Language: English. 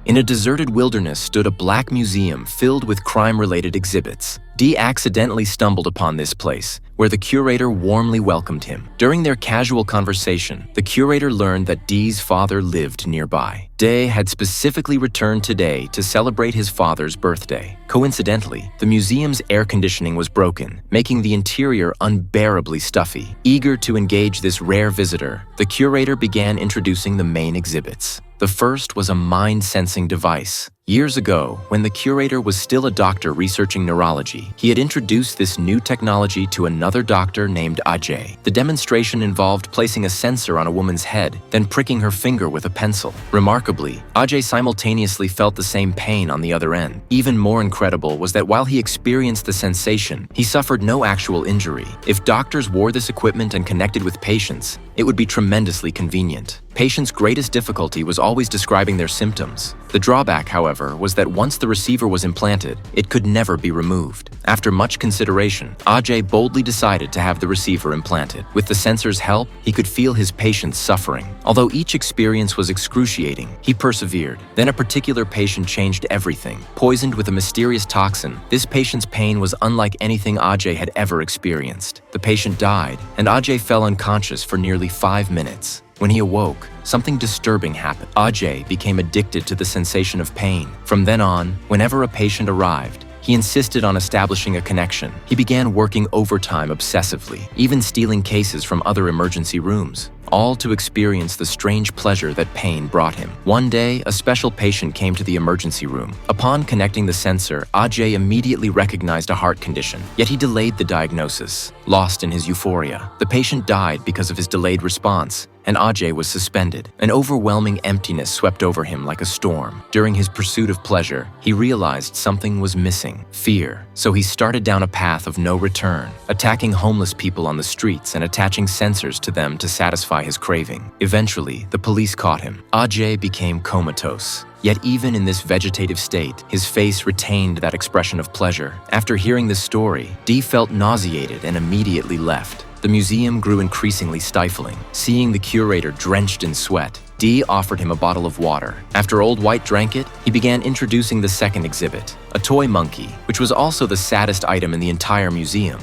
In a deserted wilderness stood a black museum filled with crime-related exhibits. Dee accidentally stumbled upon this place, where the curator warmly welcomed him. During their casual conversation, the curator learned that Dee's father lived nearby. Dee had specifically returned today to celebrate his father's birthday. Coincidentally, the museum's air conditioning was broken, making the interior unbearably stuffy. Eager to engage this rare visitor, the curator began introducing the main exhibits. The first was a mind-sensing device. Years ago, when the curator was still a doctor researching neurology, he had introduced this new technology to another doctor named Ajay. The demonstration involved placing a sensor on a woman's head, then pricking her finger with a pencil. Remarkably, Ajay simultaneously felt the same pain on the other end. Even more incredible was that while he experienced the sensation, he suffered no actual injury. If doctors wore this equipment and connected with patients, it would be tremendously convenient. Patients' greatest difficulty was always describing their symptoms. The drawback, however, was that once the receiver was implanted, it could never be removed. After much consideration, Ajay boldly decided to have the receiver implanted. With the sensor's help, he could feel his patients suffering. Although each experience was excruciating, he persevered. Then a particular patient changed everything. Poisoned with a mysterious toxin, this patient's pain was unlike anything Ajay had ever experienced. The patient died, and Ajay fell unconscious for nearly 5 minutes. When he awoke, something disturbing happened. Ajay became addicted to the sensation of pain. From then on, whenever a patient arrived, he insisted on establishing a connection. He began working overtime obsessively, even stealing cases from other emergency rooms, all to experience the strange pleasure that pain brought him. One day, a special patient came to the emergency room. Upon connecting the sensor, Ajay immediately recognized a heart condition, yet he delayed the diagnosis. Lost in his euphoria, the patient died because of his delayed response, and Ajay was suspended. An overwhelming emptiness swept over him like a storm. During his pursuit of pleasure, he realized something was missing: fear. So he started down a path of no return, attacking homeless people on the streets and attaching sensors to them to satisfy his craving. Eventually, the police caught him. Ajay became comatose. Yet even in this vegetative state, his face retained that expression of pleasure. After hearing this story, Dee felt nauseated and immediately left. The museum grew increasingly stifling. Seeing the curator drenched in sweat, Dee offered him a bottle of water. After Old White drank it, he began introducing the second exhibit, a toy monkey, which was also the saddest item in the entire museum.